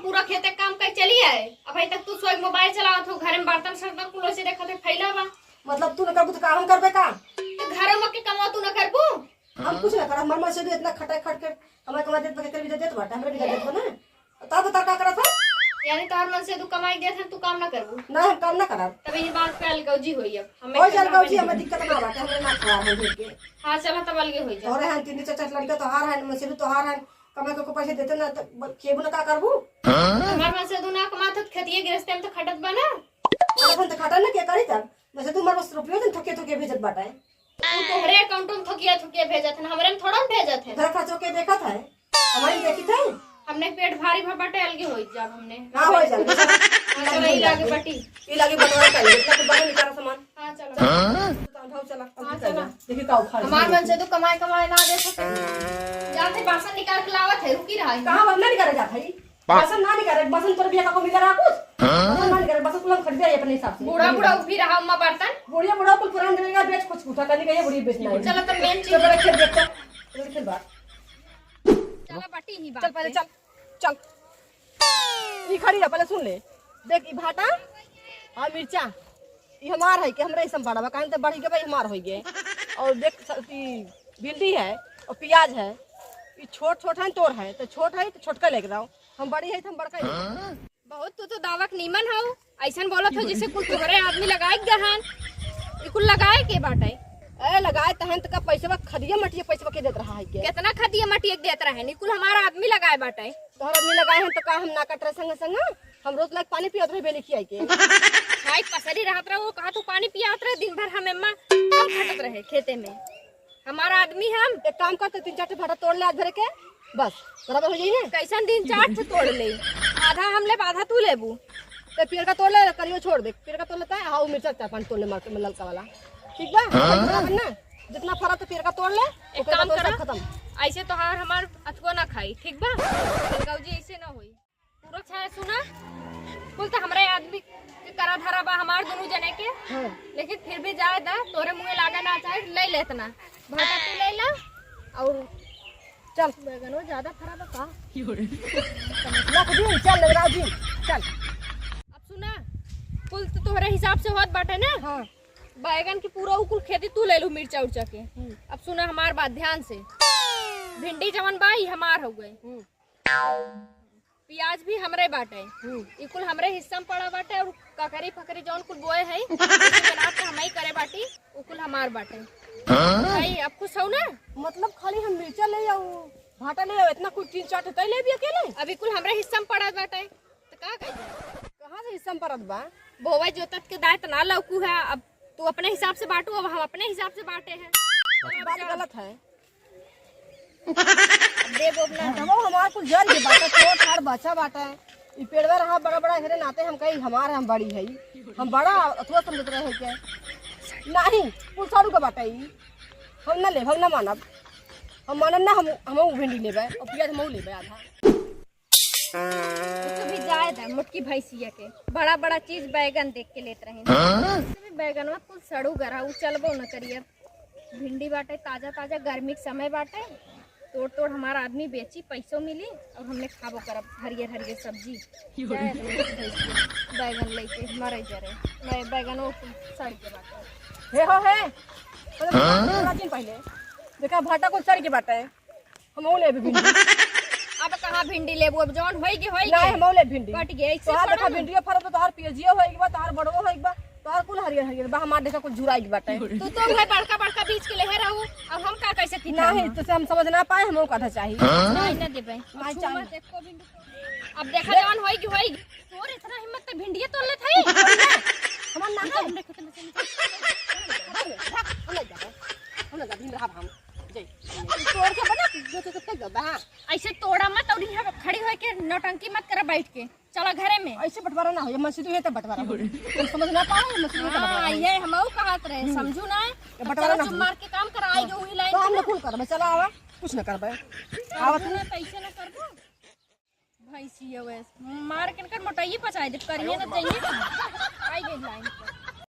पूरा खेते काम कर चली है। अब अभी तक तू सोए मोबाइल चलावत हो, घर में बर्तन सर्तन कुल से देखत है फैला बा। मतलब तू न करबू तो का हम करबे का? तो घर में के कमा तू न करबू? हम कुछ ना करब, मर से इतना खटा खट के कमा देत बके भी देत बाटे, हमरे भी देत हो ना। तब बता का करत है? यानी तोहर मन से तू कमाई देत है, तू काम ना करबू? ना हम काम ना करब। तब ये बात पे अलगौजी होई। अब हमें हो चल गौजी, हमें दिक्कत ना बाटे, हमरे ना खराब हो भेज के। हां चला तब अलगे होई जा। और है तीन चार चार लड़का तोहार है, मन से भी तोहार है, कमा के पैसे देते ना तो केबू ना का करबू? हमार मन से तू ना कमात हो, खेतिए गृहस्थी में तो खटत बा ना। अपन तो खटा ना के करी तब, वैसे तू मर बस रुपया दिन थके थके भेजत बाटे। तू तोहरे अकाउंट में थकिया थकिया भेजत है, हमरे में थोड़ा भेजत है। घर खर्चो के देखत है, हमारी देखी थे। हमने पेट भारी भर बाटे अलगे होई जा। हमने ना हो जाए चला ई लागे बटी, ये लगे बनवा कर इतना तो बड़ा निकाला सामान। हां चला चला हाँ, चला। देखी का उखाड़ हमार मन से तू कमाए कमाए ना दे सके। जाते बासन निकाल के लावत है, रुकी रहा है। कहां बंद नहीं करे जात है? बसन ना निकाले, बसन पर बिया का को मिला कुछ बसन ना निकाले, बसन कुलम खरीदे है अपने हिसाब से। बूढ़ा बूढ़ा उभी रहा अम्मा बर्तन। बुढ़िया बुढ़ा कुल पुरान देगा, बेच कुछ उठा करने का, ये बुढ़ी बेचना है। चलो तब मेन चीज चल पहले खेल देखता, खेल बात। चला बटी ही बात चल पहले चल चल, ई खड़ी रह, पहले सुन ले। देख ई भाटा आ मिर्चा ई हमार है कि हमरे इसम बड़ा बा, काहे त बढ़ी के भाई हमार होई गे। और देख ई भिंडी है और प्याज है, ई छोट छोट है तोर है, तो छोट है तो छोटका लेके दाओ, हम बड़ी है तो हम बड़का ही। बहुत तू तो दावक नीमन हो, ऐसन बोलत हो जैसे कुल तोहरे आदमी लगाए गहन। ई कुल लगाए के बाटे? ए लगाए तहन तक पैसा खदिया मटिया पैसा के देत रहा है के। कितना खदिया मटिया देत रहे नी, कुल हमारा आदमी लगाए बाटे। तोहर आदमी लगाए हैं तो का हम ना कट रहे संग संग, हम रोज लाग पानी पियत रहे बेली खियाई के। भाई पसरी रहत रहे, वो कहा तू पानी पियात रहे दिन भर, हम अम्मा कम खटत रहे खेते में। हमारा आदमी हम एक काम करते, तीन चार भाटा तोड़ ले आज भर के, बस बराबर हो जाई ना। कैसन दिन चाट से तोड़ ले, आधा हम ले आधा तू लेबू। तो पेड़ का तोड़ ले, करियो छोड़ दे, पेड़ का तोड़ लेता है, हाउ मिर्चा चार पांच तोड़ ले मार के ललका वाला, ठीक बा? बराबर ना, जितना फरा तो पेड़ का तोड़ ले। एक काम करा, खत्म। ऐसे तो हमार अथवा ना खाई, ठीक बा? गौजी ऐसे ना होई पूरा छाया सुना। कुल तो हमारे आदमी के करा धरा बा हमार दोनों जने के। हाँ। लेकिन फिर भी जाए दा, तोरे मुंह लागा ना चाहे ले लेतना भाटा तू ले ला। और चल बैगनो ज्यादा फरा बा का? लख दिन चल लग रहा दिन चल। अब सुना, कुल तो तोहरे हिसाब से होत बाटे ना। हाँ। बैगन की पूरा कुल खेती तू ले लू मिर्चा उर्चा के। अब सुना हमार बात ध्यान से, भिंडी जवन बा ई हमार हो गए, प्याज भी हमरे बाटे, ई कुल हमरे हिस्सा में पड़ा बाटे। और ककरी फकरी जौन कुल बोए है बनात के हमई करे बाटी, उ कुल हमार बाटे। भाई अब खुश हो ना? मतलब खाली हम मिर्चा ले आओ, भाटा ले आओ, इतना कुछ तीन चार तो ले भी अकेले? अभी कुल हमरे हिस्सा में पड़ा बाटे, तो का कही जाए? कहाँ से हिस्सा में पड़त बा? बोवा जोतत के दाय तना लौकू है। अब तू अपने हिसाब से बांटू, अब हम अपने हिसाब से बांटे हैं। बात गलत है। दे बोबना वो हमार कुछ जल के बाटा, छोट हाड़ बच्चा बाटा है, ई पेड़वा रहा बड़ा बड़ा हेरे नाते हम कहीं हमार हम बड़ी है, हम बड़ा अथवा समझत रहे है क्या? नहीं कुल सारू का बाटा ई हम ना ले, हम ना मानब, हम मानब ना, हम भिंडी लेबे और प्याज हम लेबे आधा। तो भी जाए था मुटकी भैंसिया के बड़ा बड़ा चीज बैगन देख के लेते रहे। बैगन में कुछ सड़ू गरा उ चलबो न करिए। भिंडी बाटे ताजा ताजा, गर्मी के समय बाटे, तोड़ तोड़ हमारा आदमी बेची, पैसों मिली और हमने खाबो करब हरियर हरियर सब्जी। बैगन लेके मरे जरे मैं बैगनों सड़ के बाटे हे हो है थोड़ा दिन पहले देखा भाटा को सड़ के बाटा है, हम ले भिंडी। अब कहाँ भिंडी लेबू, अब जौन होई नहीं हम ले भिंडी कट गई तोहार देखा भिंडियो फरत, तोहार पियजियो होई बा, तोहार बड़वो होई बा, तोहार कुल हरियर हरियर बा, हमार देखा कुछ झुराई के बाटे। तू तो भाई बड़का बड़का बीज के लेहे रहू, अब हम का कैसे थी नहीं तो हम समझ ना पाए, हमको काढ़ा चाहिए। नहीं ना देबे नहीं चाहिए। अब देखा जौन होई तोर इतना हिम्मत त भिंडिया तोड़ ले थाई हमार ना है हम देखे हम ना दिन रहा हम जय तोड़ के बना जो तो तक बा। ऐसे तोड़ा मत और यहाँ खड़ी होके के नौटंकी मत करा बैठ के, चला घरे में। ऐसे बंटवारा ना हो, मसीदू है तो बंटवारा हो, तुम समझ ना पाए मसीदू है तो बंटवारा हो। ये हमहू कहत रहे, समझू ना बंटवारा ना चल मार के काम कराएगे वही लाइन। तो हम ना कुल करबे, चला आवा कुछ ना करबे, आवत ना पैसे ना करबो भैंसी है वैसे मार के कर मोटाई पचाए दे करिए ना चाहिए।